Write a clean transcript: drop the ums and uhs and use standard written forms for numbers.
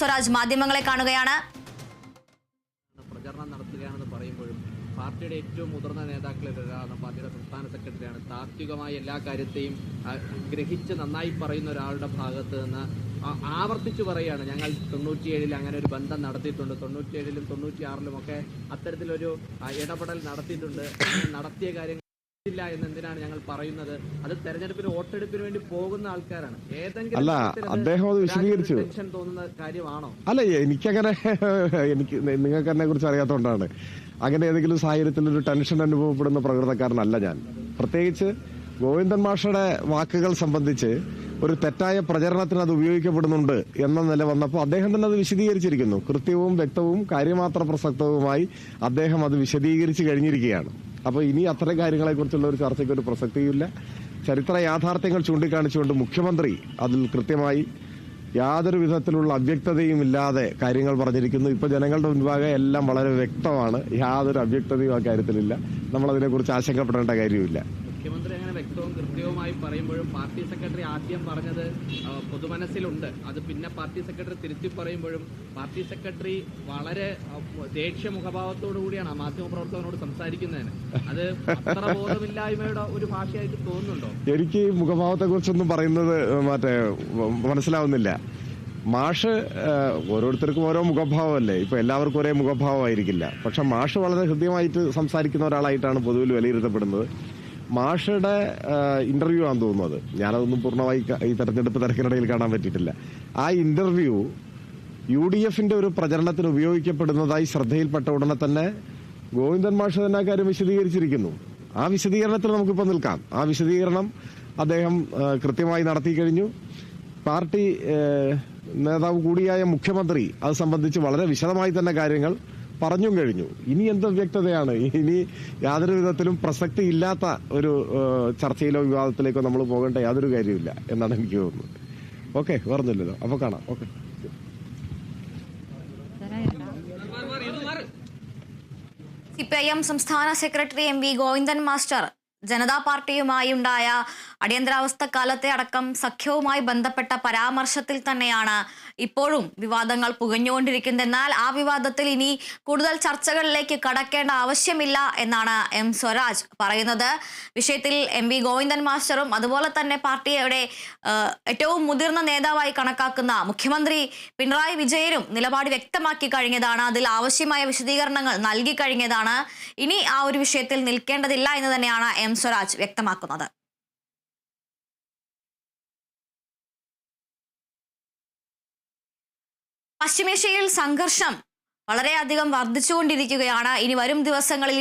സ്വരാജ് മാധ്യമങ്ങളെ കാണുകയാണ്. പ്രചരണം നടത്തുകയാണെന്ന് പറയുമ്പോഴും പാർട്ടിയുടെ ഏറ്റവും മുതിർന്ന നേതാക്കളിൽ ഒരാളാണ്, പാർട്ടിയുടെ സംസ്ഥാന സെക്രട്ടറിയാണ്. താത്വികമായ എല്ലാ കാര്യത്തെയും ഗ്രഹിച്ച് നന്നായി പറയുന്ന ഒരാളുടെ ഭാഗത്ത് നിന്ന് ആവർത്തിച്ചു പറയുകയാണ്, ഞങ്ങൾ 97-ൽ അങ്ങനെ ഒരു ബന്ധം നടത്തിയിട്ടുണ്ട്, 97-ലും 96-ലും ഒക്കെ അത്തരത്തിലൊരു ഇടപെടൽ നടത്തിയിട്ടുണ്ട്, നടത്തിയ കാര്യങ്ങൾ ഇല്ല എന്നെന്തിനാണ് ഞങ്ങൾ പറയുന്നത്? അത് തെരഞ്ഞെടുപ്പിന് വോട്ടെടുപ്പിന് വേണ്ടി പോകുന്ന ആൾക്കാരാണ്. അല്ല, അദ്ദേഹം അത് വിശദീകരിച്ചു. ടെൻഷൻ തോന്നുന്ന കാര്യമാണോ? അല്ല, എനിക്കങ്ങനെ നിങ്ങൾക്ക് എന്നെ കുറിച്ച് അറിയാത്തതുകൊണ്ടാണ്. അങ്ങനെ ഏതെങ്കിലും സാഹചര്യത്തിൽ ഒരു ടെൻഷൻ അനുഭവപ്പെടുന്ന പ്രകൃതക്കാരനല്ല ഞാൻ. പ്രത്യേകിച്ച് ഗോവിന്ദൻ മാഷയുടെ വാക്കുകൾ സംബന്ധിച്ച് ഒരു തെറ്റായ പ്രചരണത്തിന് അത് ഉപയോഗിക്കപ്പെടുന്നുണ്ട് എന്ന നില വന്നപ്പോൾ അദ്ദേഹം തന്നെ അത് വിശദീകരിച്ചിരിക്കുന്നു. കൃത്യവും വ്യക്തവും കാര്യമാത്ര പ്രസക്തവുമായി അദ്ദേഹം അത് വിശദീകരിച്ച് കഴിഞ്ഞിരിക്കുകയാണ്. അപ്പോൾ ഇനി അത്തരം കാര്യങ്ങളെക്കുറിച്ചുള്ള ഒരു ചർച്ചയ്ക്ക് ഒരു പ്രസക്തിയുമില്ല. ചരിത്ര യാഥാർത്ഥ്യങ്ങൾ ചൂണ്ടിക്കാണിച്ചുകൊണ്ട് മുഖ്യമന്ത്രി അതിൽ കൃത്യമായി യാതൊരു വിധത്തിലുള്ള അവ്യക്തതയും ഇല്ലാതെ കാര്യങ്ങൾ പറഞ്ഞിരിക്കുന്നു. ഇപ്പോൾ ജനങ്ങളുടെ മുൻപാകെ എല്ലാം വളരെ വ്യക്തമാണ്. യാതൊരു അവ്യക്തതയും ആ കാര്യത്തിലില്ല. നമ്മളതിനെക്കുറിച്ച് ആശങ്കപ്പെടേണ്ട കാര്യമില്ല. മുഖ്യമന്ത്രി അങ്ങനെ വ്യക്തവും കൃത്യവുമായി പറയുമ്പോഴും പാർട്ടി സെക്രട്ടറി ആദ്യം പറഞ്ഞത് പൊതുമനസ്സിലുണ്ട്, അത് പിന്നെ പാർട്ടി സെക്രട്ടറി തിരുത്തി പറയുമ്പോഴും പാർട്ടി സെക്രട്ടറി വളരെ ദേഷ്യ മുഖഭാവത്തോടു കൂടിയാണ് മാധ്യമപ്രവർത്തകനോട് സംസാരിക്കുന്നതിന്. അത് അത്ര ബോധമില്ലായ്മയുടെ ഒരു ഭാഷയായിട്ട് തോന്നുന്നുണ്ടോ? എനിക്ക് മുഖഭാവത്തെ കുറിച്ചൊന്നും പറയുന്നത് മനസ്സിലാവുന്നില്ല. മാഷ് ഓരോരുത്തർക്കും ഓരോ മുഖഭാവമല്ലേ. ഇപ്പൊ എല്ലാവർക്കും ഒരേ മുഖഭാവമായിരിക്കില്ല. പക്ഷെ മാഷ് വളരെ ഹൃദ്യമായിട്ട് സംസാരിക്കുന്ന ഒരാളായിട്ടാണ് പൊതുവിൽ വിലയിരുത്തപ്പെടുന്നത്. മാഷയുടെ ഇന്റർവ്യൂ ആണെന്ന് തോന്നുന്നത്. ഞാനതൊന്നും പൂർണ്ണമായി ഈ തെരഞ്ഞെടുപ്പ് തിരക്കിനിടയിൽ കാണാൻ പറ്റിയിട്ടില്ല. ആ ഇന്റർവ്യൂ UDFന്റെ ഒരു പ്രചരണത്തിന് ഉപയോഗിക്കപ്പെടുന്നതായി ശ്രദ്ധയിൽപ്പെട്ട ഉടനെ തന്നെ ഗോവിന്ദൻ മാഷ് തന്നെ കാര്യം വിശദീകരിച്ചിരിക്കുന്നു. ആ വിശദീകരണത്തിൽ നമുക്കിപ്പോൾ നിൽക്കാം. ആ വിശദീകരണം അദ്ദേഹം കൃത്യമായി നടത്തി കഴിഞ്ഞു. പാർട്ടി നേതാവ് കൂടിയായ മുഖ്യമന്ത്രി അത് സംബന്ധിച്ച് വളരെ വിശദമായി തന്നെ കാര്യങ്ങൾ പറഞ്ഞും കഴിഞ്ഞു. ഇനി എന്ത് വ്യക്തതയാണ്? ഇനി യാതൊരു വിധത്തിലും പ്രസക്തി ഇല്ലാത്ത ഒരു ചർച്ചയിലോ വിവാദത്തിലേക്കോ നമ്മൾ പോകേണ്ട യാതൊരു കാര്യമില്ല എന്നാണ് എനിക്ക് തോന്നുന്നത്. ഓക്കെ, പറഞ്ഞില്ലല്ലോ, അപ്പൊ കാണാം. ഓക്കെ. CPIM സംസ്ഥാന secretary MV Govindan master Janata പാർട്ടിയുമായി ഉണ്ടായ അടിയന്തരാവസ്ഥ കാലത്തെ അടക്കം സഖ്യവുമായി ബന്ധപ്പെട്ട പരാമർശത്തിൽ തന്നെയാണ് ഇപ്പോഴും വിവാദങ്ങൾ പുകഞ്ഞുകൊണ്ടിരിക്കുന്നത്. എന്നാൽ ആ വിവാദത്തിൽ ഇനി കൂടുതൽ ചർച്ചകളിലേക്ക് കടക്കേണ്ട ആവശ്യമില്ല എന്നാണ് സ്വരാജ് പറയുന്നത്. വിഷയത്തിൽ MV ഗോവിന്ദൻ മാസ്റ്ററും അതുപോലെ തന്നെ പാർട്ടിയുടെ ഏറ്റവും മുതിർന്ന നേതാവായി കണക്കാക്കുന്ന മുഖ്യമന്ത്രി പിണറായി വിജയനും നിലപാട് വ്യക്തമാക്കി കഴിഞ്ഞതാണ്. അതിൽ ആവശ്യമായ വിശദീകരണങ്ങൾ നൽകി കഴിഞ്ഞതാണ്. ഇനി ആ ഒരു വിഷയത്തിൽ നിൽക്കേണ്ടതില്ല എന്ന് തന്നെയാണ് സ്വരാജ് വ്യക്തമാക്കുന്നത്. പശ്ചിമേഷ്യയിൽ സംഘർഷം വളരെയധികം വർദ്ധിച്ചുകൊണ്ടിരിക്കുകയാണ്. ഇനി വരും ദിവസങ്ങളിൽ